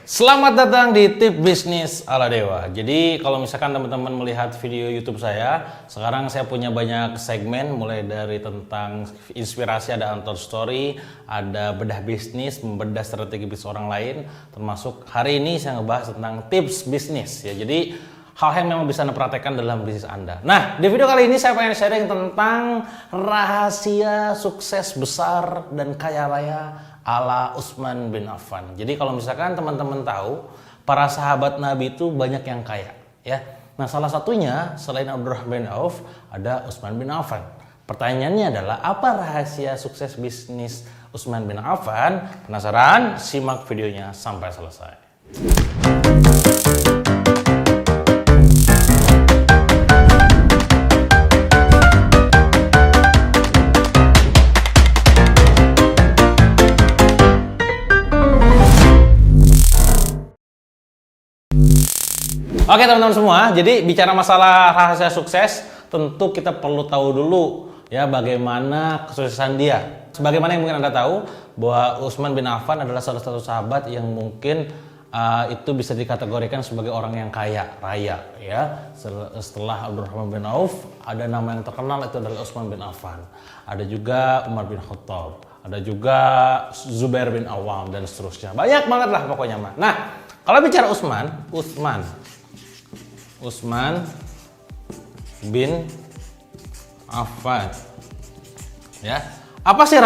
Selamat datang di Tip Bisnis ala Dewa. Jadi kalau misalkan teman-teman melihat video YouTube saya, sekarang saya punya banyak segmen, mulai dari tentang inspirasi, ada untold story, ada bedah bisnis, membedah strategi bisnis orang lain, termasuk hari ini saya ngebahas tentang tips bisnis ya. Jadi hal yang memang bisa Anda praktekkan dalam bisnis Anda. Nah, di video kali ini saya pengen sharing tentang rahasia sukses besar dan kaya raya ala Utsman bin Affan. Jadi kalau misalkan teman-teman tahu, para sahabat Nabi itu banyak yang kaya, ya. Nah, salah satunya selain Abdurrahman bin Auf ada Utsman bin Affan. Pertanyaannya adalah apa rahasia sukses bisnis Utsman bin Affan? Penasaran? Simak videonya sampai selesai. Oke teman-teman semua, jadi bicara masalah rahasia sukses, tentu kita perlu tahu dulu ya bagaimana kesuksesan dia. Sebagaimana yang mungkin Anda tahu bahwa Utsman bin Affan adalah salah satu sahabat yang mungkin itu bisa dikategorikan sebagai orang yang kaya raya ya. Setelah Abdurrahman bin Auf, ada nama yang terkenal itu adalah Utsman bin Affan. Ada juga Umar bin Khattab, ada juga Zubair bin Awam dan seterusnya. Banyak banget lah pokoknya mah. Nah, kalau bicara Utsman bin Affan, ya, apa sih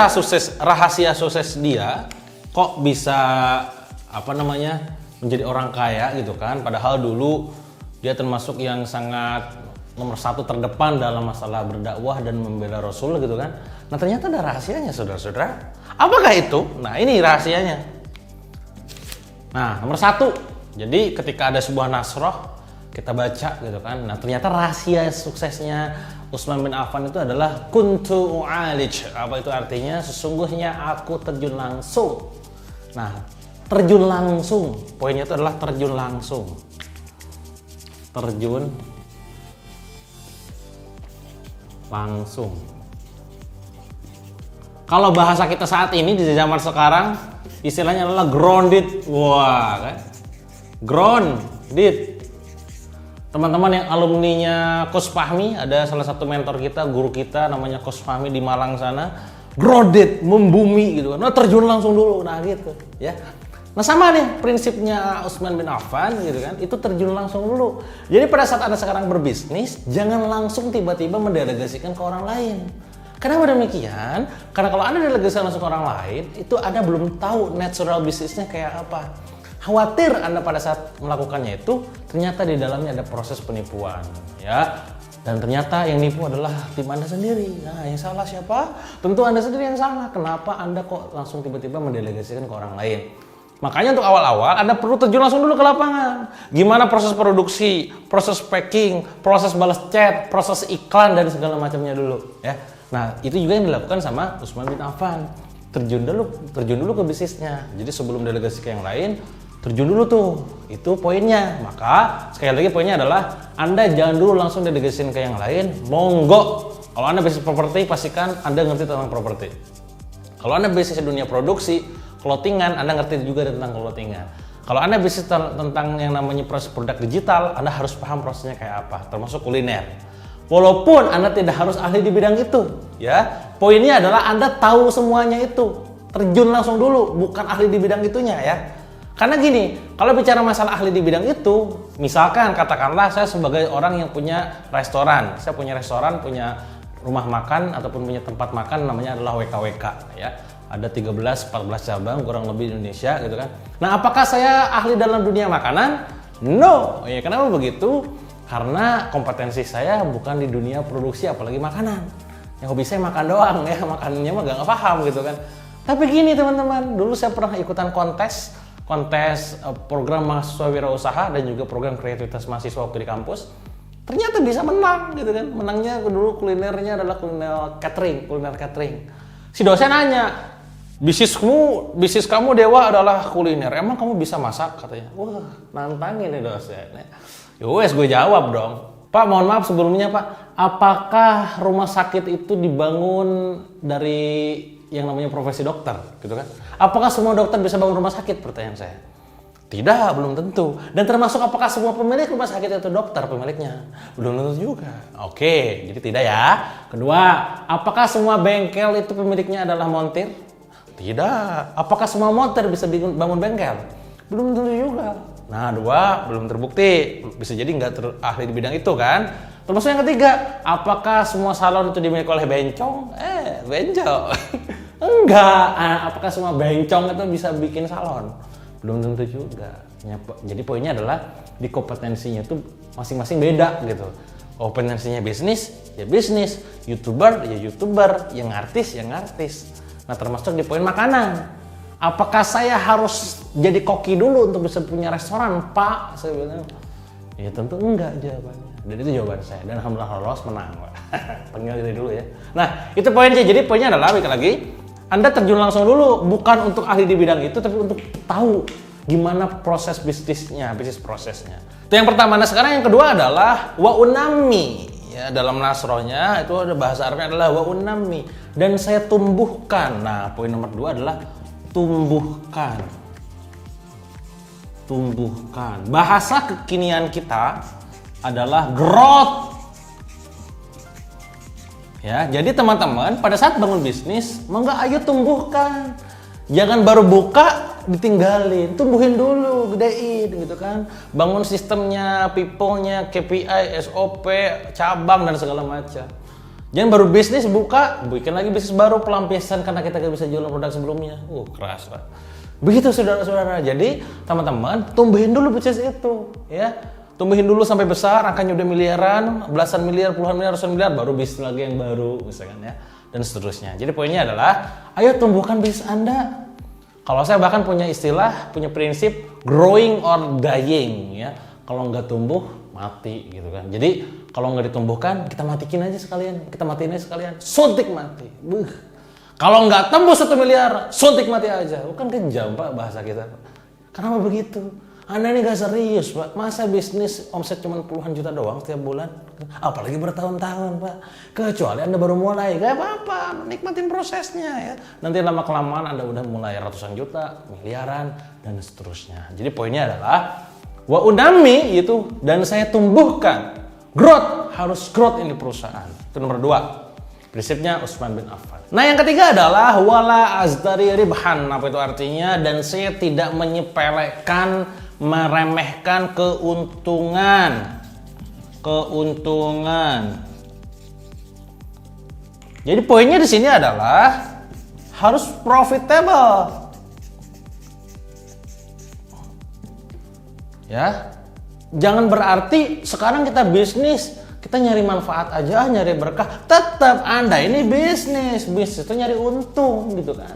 rahasia sukses dia? Kok bisa menjadi orang kaya gitu kan? Padahal dulu dia termasuk yang sangat nomor satu terdepan dalam masalah berdakwah dan membela Rasul gitu kan? Nah ternyata ada rahasianya saudara-saudara. Apakah itu? Nah ini rahasianya. Nah nomor satu, jadi ketika ada sebuah nasroh kita baca gitu kan. Nah, ternyata rahasia suksesnya Utsman bin Affan itu adalah kuntu u'alij. Apa itu artinya? Sesungguhnya aku terjun langsung. Nah, terjun langsung. Poinnya itu adalah terjun langsung. Terjun langsung. Kalau bahasa kita saat ini di zaman sekarang istilahnya adalah grounded. Wah, kan? Grounded. Teman-teman yang alumninya Coach Fahmi, ada salah satu mentor kita, guru kita namanya Coach Fahmi di Malang sana, grounded, membumi gitu kan. Nah, terjun langsung dulu, nah gitu ya. Nah sama nih prinsipnya Utsman bin Affan gitu kan, itu terjun langsung dulu. Jadi pada saat Anda sekarang berbisnis, jangan langsung tiba-tiba mendelegasikan ke orang lain. Kenapa demikian? Karena kalau Anda delegasikan langsung ke orang lain, itu Anda belum tahu natural bisnisnya kayak apa. Khawatir Anda pada saat melakukannya itu ternyata di dalamnya ada proses penipuan ya, dan ternyata yang nipu adalah tim Anda sendiri. Nah yang salah siapa? Tentu Anda sendiri yang salah. Kenapa Anda kok langsung tiba-tiba mendelegasikan ke orang lain? Makanya untuk awal-awal Anda perlu terjun langsung dulu ke lapangan. Gimana proses produksi, proses packing, proses balas chat, proses iklan dan segala macamnya dulu ya. Nah itu juga yang dilakukan sama Utsman bin Affan. Terjun dulu ke bisnisnya. Jadi sebelum delegasi ke yang lain, terjun dulu tuh, itu poinnya. Maka sekali lagi poinnya adalah Anda jangan dulu langsung delegasiin ke yang lain. Monggo, kalau Anda bisnis properti pastikan Anda ngerti tentang properti. Kalau Anda bisnis di dunia produksi, clothingan, Anda ngerti juga tentang clothingan. Kalau Anda bisnis tentang yang namanya proses produk digital, Anda harus paham prosesnya kayak apa, termasuk kuliner. Walaupun Anda tidak harus ahli di bidang itu, ya. Poinnya adalah Anda tahu semuanya itu. Terjun langsung dulu, bukan ahli di bidang itunya ya. Karena gini, kalau bicara masalah ahli di bidang itu, misalkan katakanlah saya sebagai orang yang punya restoran, saya punya restoran, punya rumah makan ataupun punya tempat makan namanya adalah WKWK ya. Ada 13-14 cabang kurang lebih di Indonesia gitu kan. Nah, apakah saya ahli dalam dunia makanan? No. Ya, kenapa begitu? Karena kompetensi saya bukan di dunia produksi apalagi makanan. Ya hobi saya makan doang ya, makanannya mah gak paham gitu kan. Tapi gini teman-teman, dulu saya pernah ikutan kontes program mahasiswa wirausaha dan juga program kreativitas mahasiswa waktu di kampus. Ternyata bisa menang gitu kan. Menangnya dulu kulinernya adalah kuliner catering. Si dosen nanya, bisnis kamu Dewa adalah kuliner. Emang kamu bisa masak katanya. Wah, nantangin nih dosen. Yowes gue jawab dong. Pak, mohon maaf sebelumnya Pak, apakah rumah sakit itu dibangun dari yang namanya profesi dokter gitu kan? Apakah semua dokter bisa bangun rumah sakit? Pertanyaan saya. Tidak, belum tentu. Dan termasuk apakah semua pemilik rumah sakit itu dokter pemiliknya? Belum tentu juga. Oke, jadi tidak ya. Kedua, apakah semua bengkel itu pemiliknya adalah montir? Tidak. Apakah semua montir bisa bangun bengkel? Belum tentu juga. Nah, dua, belum terbukti. Bisa jadi nggak ahli di bidang itu kan. Termasuk yang ketiga, apakah semua salon itu dimiliki oleh bencong? Bencong. Enggak. Apakah semua bencong itu bisa bikin salon? Belum tentu juga. Jadi poinnya adalah di kompetensinya itu masing-masing beda gitu. Kompetensinya bisnis, ya bisnis. YouTuber, ya YouTuber. Yang artis, yang artis. Nah, termasuk di poin makanan. Apakah saya harus jadi koki dulu untuk bisa punya restoran, Pak? Saya bilang, ya tentu enggak jawabannya. Dan itu jawaban saya. Dan alhamdulillah lolos, menang, Pak. Panggil diri dulu ya. Nah, itu poinnya. Jadi poinnya adalah, balik lagi, Anda terjun langsung dulu, bukan untuk ahli di bidang itu, tapi untuk tahu gimana proses bisnisnya, bisnis prosesnya. Itu yang pertama. Nah, sekarang yang kedua adalah wa unami. Ya, dalam nasrohnya itu ada bahasa Arabnya adalah wa unami. Dan saya tumbuhkan. Nah, poin nomor 2 adalah tumbuhkan. Tumbuhkan. Bahasa kekinian kita adalah growth. Ya, jadi teman-teman pada saat bangun bisnis, monggo ayo tumbuhkan. Jangan baru buka ditinggalin, tumbuhin dulu, gedein gitu kan. Bangun sistemnya, people-nya, KPI, SOP, cabang dan segala macam. Jangan baru bisnis buka, bikin lagi bisnis baru pelampiasan karena kita gak bisa jualan produk sebelumnya. Keras lah. Begitu saudara-saudara. Jadi teman-teman tumbuhin dulu bisnis itu, ya. Tumbuhin dulu sampai besar, angkanya udah miliaran, belasan miliar, puluhan miliar, ratusan miliar, baru bisnis lagi yang baru, misalkan ya, dan seterusnya. Jadi poinnya adalah, ayo tumbuhkan bisnis Anda. Kalau saya bahkan punya istilah, punya prinsip growing or dying, ya. Kalau nggak tumbuh, mati gitu kan. Jadi kalau nggak ditumbuhkan, kita matiin aja sekalian, suntik mati. Kalau nggak tembus 1 miliar, suntik mati aja. Bukan kejam Pak bahasa kita. Kenapa begitu? Anda ini gak serius Pak, masa bisnis omset cuma puluhan juta doang setiap bulan? Apalagi bertahun-tahun Pak. Kecuali Anda baru mulai, gak apa-apa, nikmatin prosesnya ya. Nanti lama-kelamaan Anda udah mulai ratusan juta, miliaran, dan seterusnya. Jadi poinnya adalah, wa unami itu, dan saya tumbuhkan. Growth, harus growth ini perusahaan. Itu nomor 2. Prinsipnya Utsman bin Affan. Nah yang ketiga adalah wala azdari ribhan. Apa itu artinya? Dan saya tidak menyepelekan, meremehkan keuntungan. Jadi poinnya di sini adalah harus profitable. Ya. Jangan berarti sekarang kita bisnis, kita nyari manfaat aja, nyari berkah. Tetap Anda ini bisnis itu nyari untung gitu kan.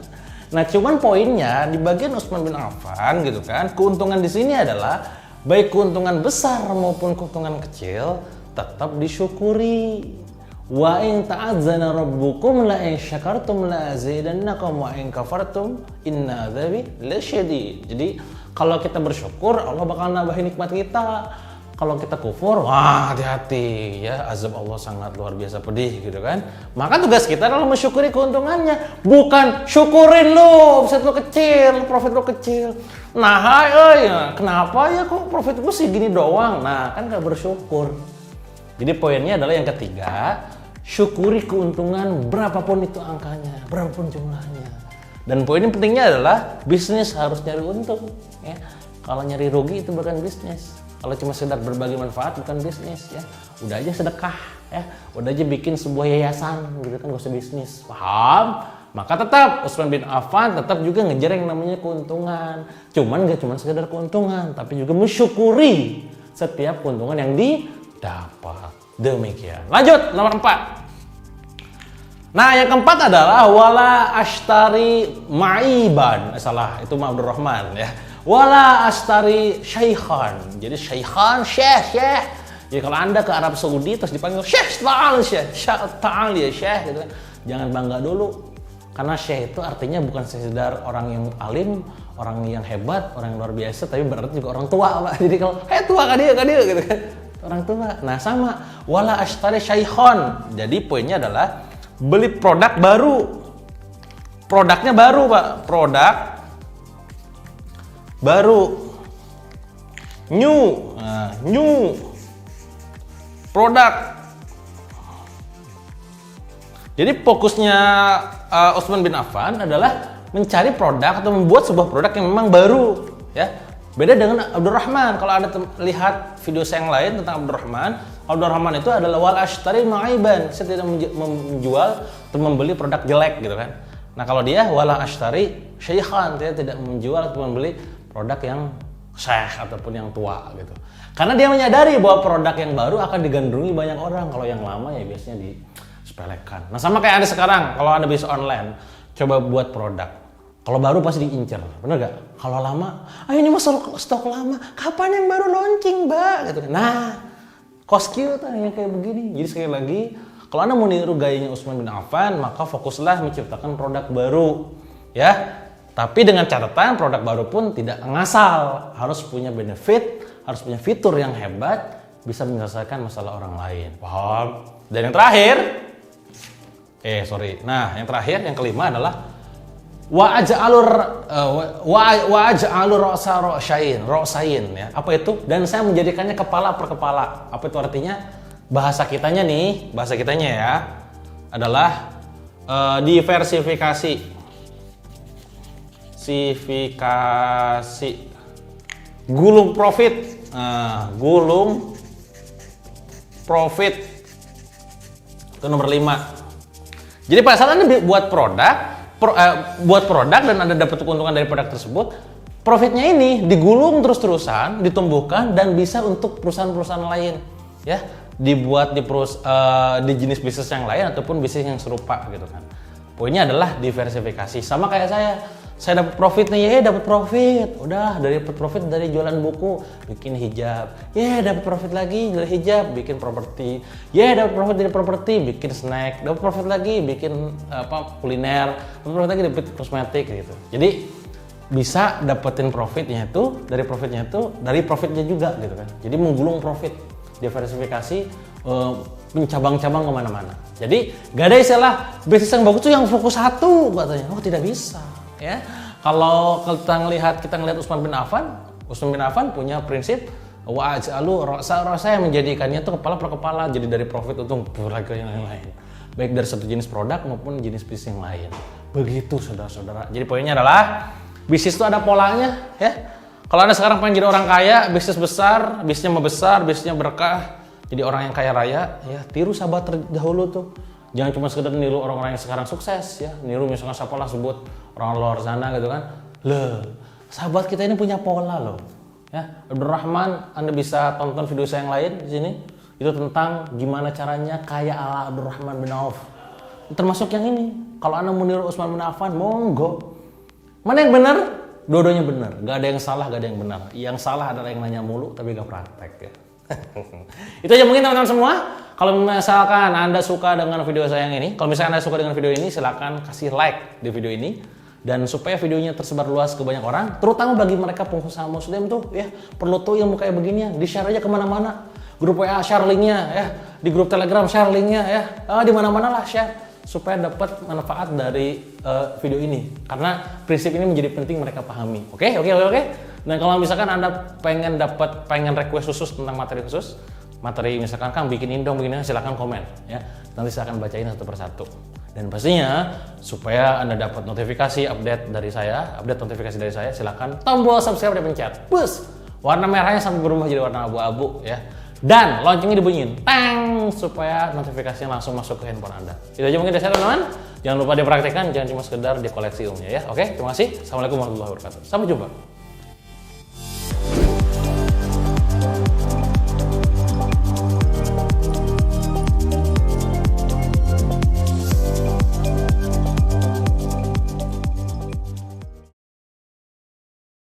Nah, cuman poinnya di bagian Utsman bin Affan gitu kan, keuntungan di sini adalah baik keuntungan besar maupun keuntungan kecil tetap disyukuri. Wa in ta'azzana rabbukum la in syakartum la azidannakum wa in kafartum inna adzabi lasyadid. Jadi kalau kita bersyukur, Allah bakal nambahin nikmat kita. Kalau kita kufur, wah hati-hati ya, azab Allah sangat luar biasa pedih gitu kan. Maka tugas kita adalah mensyukuri keuntungannya, bukan syukurin lo, omset lo kecil, profit lo kecil. Nah, kenapa ya kok profit gue segini doang? Nah, kan gak bersyukur. Jadi poinnya adalah yang ketiga, syukuri keuntungan berapapun itu angkanya, berapapun jumlahnya. Dan poin yang pentingnya adalah bisnis harus nyari untung. Ya. Kalau nyari rugi itu bukan bisnis. Kalau cuma sekedar berbagi manfaat bukan bisnis ya. Udah aja sedekah ya. Udah aja bikin sebuah yayasan gitu kan, gak usah bisnis. Paham? Maka tetap Utsman bin Affan tetap juga ngejar yang namanya keuntungan. Cuman gak cuma sekedar keuntungan, tapi juga mensyukuri setiap keuntungan yang didapat. Demikian. Lanjut nomor 4. Nah, yang keempat adalah wala ashtari ma'iban. Salah, itu Abdurrahman ya. Wala ashtari syaikhan. Jadi syaikhan, syekh. Jadi kalau Anda ke Arab Saudi terus dipanggil syekh ta'al ya syekh gitu kan. Jangan bangga dulu. Karena syekh itu artinya bukan sekedar orang yang alim, orang yang hebat, orang yang luar biasa, tapi berarti juga orang tua, Pak. Jadi kalau tua kan dia gitu kan. Orang tua. Nah, sama wala ashtari syaikhan. Jadi poinnya adalah beli produk baru. Produknya baru, Pak. Produk baru. New produk. Jadi fokusnya Utsman bin Affan adalah mencari produk atau membuat sebuah produk yang memang baru, ya. Beda dengan Abdurrahman. Kalau ada lihat video saya yang lain tentang Abdurrahman itu adalah wal ashtari ma'aiban. Saya tidak menjual atau membeli produk jelek gitu kan. Nah, kalau dia wala ashtari syaikhan, dia tidak menjual atau membeli produk yang syekh ataupun yang tua gitu. Karena dia menyadari bahwa produk yang baru akan digandrungi banyak orang. Kalau yang lama ya biasanya disepelekan. Nah, sama kayak Anda sekarang, kalau Anda bisa online, coba buat produk. Kalau baru pasti diincer, bener gak? Kalau lama, ini mah stok lama, kapan yang baru launching, Mbak? Gitu. Nah, Koskil tuh yang kayak begini. Jadi sekali lagi, kalau Anda mau niru gayanya Utsman bin Affan, maka fokuslah menciptakan produk baru, ya. Tapi dengan catatan produk baru pun tidak ngasal, harus punya benefit, harus punya fitur yang hebat, bisa menyelesaikan masalah orang lain. Paham? Dan yang terakhir, yang terakhir, yang kelima adalah wa aj'alur ra'sain ya. Apa itu? Dan saya menjadikannya kepala per kepala. Apa itu artinya? Bahasa kitanya ya adalah diversifikasi. Gulung profit. Gulung profit. Itu nomor 5. Jadi pada saat Anda buat produk dan Anda dapat keuntungan dari produk tersebut, profitnya ini digulung terus-terusan, ditumbuhkan dan bisa untuk perusahaan-perusahaan lain, ya, dibuat di jenis bisnis yang lain ataupun bisnis yang serupa gitu kan. Poinnya adalah diversifikasi. Sama kayak saya dapat profit nih, dapat profit. Udah dapat profit dari jualan buku, bikin hijab. Dapat profit lagi dari hijab, bikin properti. Dapat profit dari properti, bikin snack. Dapat profit lagi, bikin kuliner. Dapat profit lagi, dapat kosmetik gitu. Jadi bisa dapetin profitnya itu dari profitnya juga gitu kan. Jadi menggulung profit, diversifikasi, mencabang-cabang kemana-mana. Jadi gak ada istilah bisnis yang bagus tuh yang fokus satu katanya. Oh, tidak bisa. Ya, kalau kita ngelihat Utsman bin Affan punya prinsip wa aj'alu ra'sa yang menjadikannya itu kepala per kepala, jadi dari profit untuk produk yang lain, baik dari satu jenis produk maupun jenis bisnis yang lain. Begitu saudara-saudara. Jadi poinnya adalah bisnis itu ada polanya, ya. Kalau Anda sekarang pengen jadi orang kaya, bisnis besar, bisnisnya berkah, jadi orang yang kaya raya, ya tiru sahabat terdahulu tuh. Jangan cuma sekedar niru orang-orang yang sekarang sukses, ya. Niru misalkan siapalah sebut orang luar sana gitu kan. Sahabat kita ini punya pola loh. Ya, Abdurrahman, Anda bisa tonton video saya yang lain di sini. Itu tentang gimana caranya kaya ala Abdurrahman bin Auf. Termasuk yang ini. Kalau Anda mau niru Utsman bin Affan, monggo. Mana yang benar? Dua-duanya benar. Gak ada yang salah, gak ada yang benar. Yang salah adalah yang nanya mulu tapi gak praktek ya. Itu aja mungkin teman-teman semua. Kalau misalkan Anda suka dengan video saya yang ini, silakan kasih like di video ini, dan supaya videonya tersebar luas ke banyak orang, terutama bagi mereka pengusaha muslim tuh ya, perlu tuh ilmu kayak begini, di share aja kemana-mana. Grup WA share linknya ya, di grup Telegram share linknya ya, di mana-mana lah share supaya dapat manfaat dari video ini, karena prinsip ini menjadi penting mereka pahami. Oke. Dan kalau misalkan Anda pengen request khusus tentang materi misalkan Kang bikinin dong begini, silakan komen ya. Nanti saya akan bacain satu persatu. Dan pastinya supaya Anda dapat update notifikasi dari saya, silakan tombol subscribe dipencet. Bus. Warna merahnya sampai berubah jadi warna abu-abu ya. Dan loncengnya dibunyiin, tang, supaya notifikasinya langsung masuk ke handphone Anda. Itu aja mungkin dari saya teman-teman. Jangan lupa dipraktekkan, jangan cuma sekedar dikoleksi ilmunya ya. Oke, terima kasih. Assalamualaikum warahmatullahi wabarakatuh. Sampai jumpa.